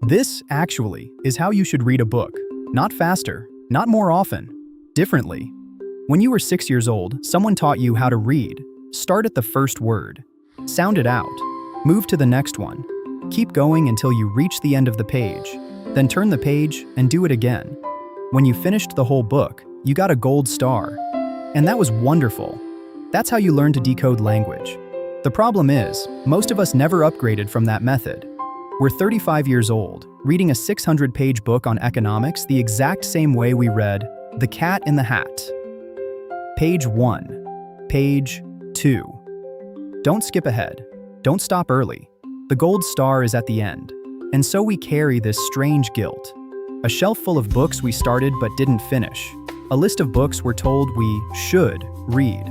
This, actually, is how you should read a book. Not faster, not more often, differently. When you were 6 years old, someone taught you how to read. Start at the first word. Sound it out. Move to the next one. Keep going until you reach the end of the page. Then turn the page and do it again. When you finished the whole book, you got a gold star. And that was wonderful. That's how you learn to decode language. The problem is, most of us never upgraded from that method. We're 35 years old, reading a 600-page book on economics the exact same way we read The Cat in the Hat. Page 1. Page 2. Don't skip ahead. Don't stop early. The gold star is at the end. And so we carry this strange guilt. A shelf full of books we started but didn't finish. A list of books we're told we should read.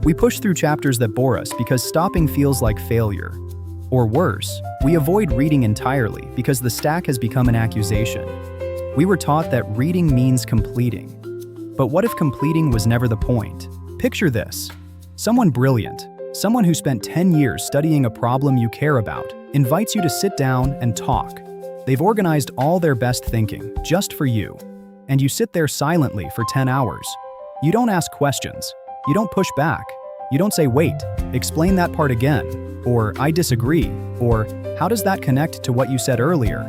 We push through chapters that bore us because stopping feels like failure. Or worse, we avoid reading entirely because the stack has become an accusation. We were taught that reading means completing. But what if completing was never the point? Picture this. Someone brilliant, someone who spent 10 years studying a problem you care about, invites you to sit down and talk. They've organized all their best thinking just for you. And you sit there silently for 10 hours. You don't ask questions. You don't push back. You don't say, wait, explain that part again. Or, I disagree. Or, how does that connect to what you said earlier?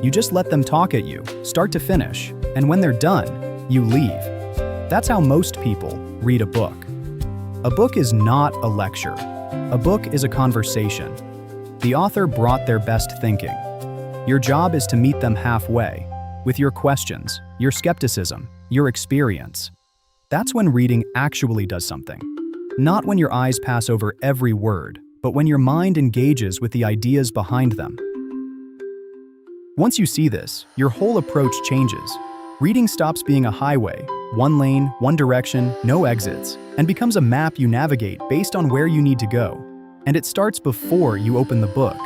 You just let them talk at you, start to finish. And when they're done, you leave. That's how most people read a book. A book is not a lecture. A book is a conversation. The author brought their best thinking. Your job is to meet them halfway, with your questions, your skepticism, your experience. That's when reading actually does something. Not when your eyes pass over every word, but when your mind engages with the ideas behind them. Once you see this, your whole approach changes. Reading stops being a highway, one lane, one direction, no exits, and becomes a map you navigate based on where you need to go. And it starts before you open the book.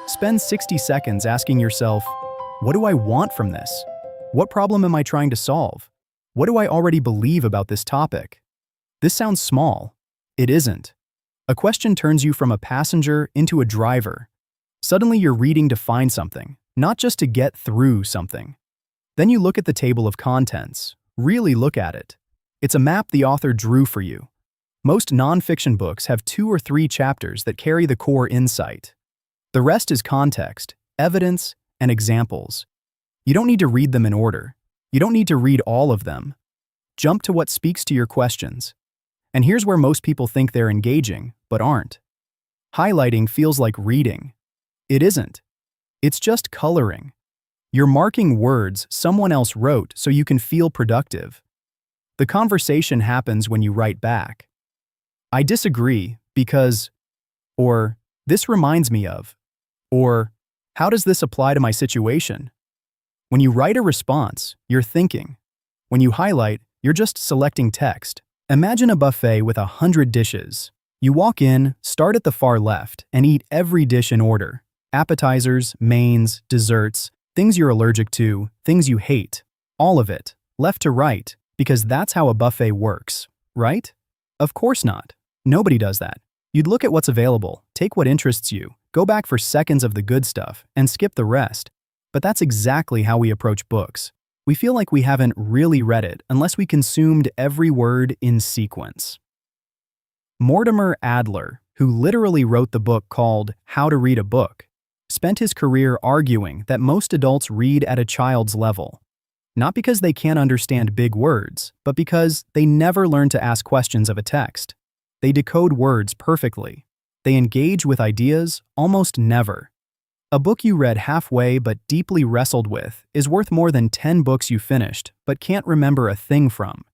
Spend 60 seconds asking yourself, what do I want from this? What problem am I trying to solve? What do I already believe about this topic? This sounds small. It isn't. A question turns you from a passenger into a driver. Suddenly you're reading to find something, not just to get through something. Then you look at the table of contents. Really look at it. It's a map the author drew for you. Most nonfiction books have 2 or 3 chapters that carry the core insight. The rest is context, evidence, and examples. You don't need to read them in order. You don't need to read all of them. Jump to what speaks to your questions. And here's where most people think they're engaging, but aren't. Highlighting feels like reading. It isn't. It's just coloring. You're marking words someone else wrote so you can feel productive. The conversation happens when you write back. I disagree because, or this reminds me of, or how does this apply to my situation? When you write a response, you're thinking. When you highlight, you're just selecting text. Imagine a buffet with 100 dishes. You walk in, start at the far left, and eat every dish in order. Appetizers, mains, desserts, things you're allergic to, things you hate. All of it, left to right, because that's how a buffet works, right? Of course not. Nobody does that. You'd look at what's available, take what interests you, go back for seconds of the good stuff, and skip the rest. But that's exactly how we approach books. We feel like we haven't really read it unless we consumed every word in sequence. Mortimer Adler, who literally wrote the book called How to Read a Book, spent his career arguing that most adults read at a child's level. Not because they can't understand big words, but because they never learn to ask questions of a text. They decode words perfectly. They engage with ideas almost never. A book you read halfway but deeply wrestled with is worth more than 10 books you finished but can't remember a thing from.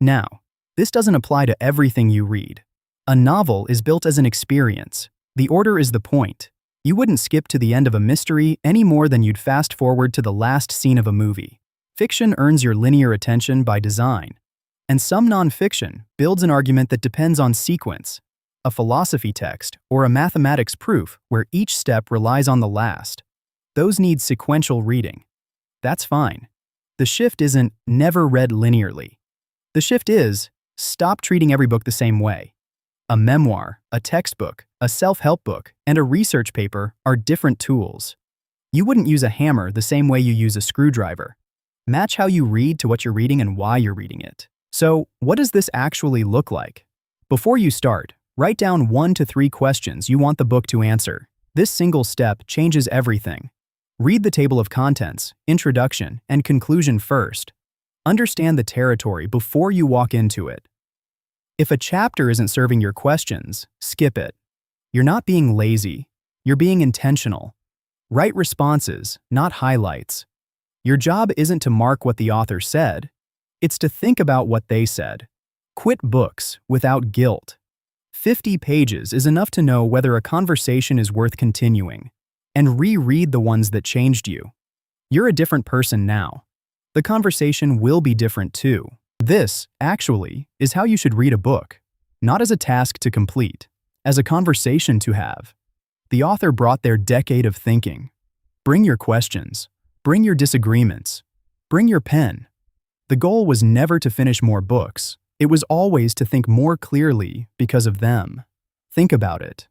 Now, this doesn't apply to everything you read. A novel is built as an experience. The order is the point. You wouldn't skip to the end of a mystery any more than you'd fast forward to the last scene of a movie. Fiction earns your linear attention by design. And some nonfiction builds an argument that depends on sequence, a philosophy text, or a mathematics proof where each step relies on the last. Those need sequential reading. That's fine. The shift isn't never read linearly. The shift is stop treating every book the same way. A memoir, a textbook, a self-help book, and a research paper are different tools. You wouldn't use a hammer the same way you use a screwdriver. Match how you read to what you're reading and why you're reading it. So, what does this actually look like? Before you start, write down 1 to 3 questions you want the book to answer. This single step changes everything. Read the table of contents, introduction, and conclusion first. Understand the territory before you walk into it. If a chapter isn't serving your questions, skip it. You're not being lazy. You're being intentional. Write responses, not highlights. Your job isn't to mark what the author said. It's to think about what they said. Quit books without guilt. 50 pages is enough to know whether a conversation is worth continuing. And reread the ones that changed you. You're a different person now. The conversation will be different too. This, actually, is how you should read a book. Not as a task to complete, as a conversation to have. The author brought their decade of thinking. Bring your questions. Bring your disagreements. Bring your pen. The goal was never to finish more books. It was always to think more clearly because of them. Think about it.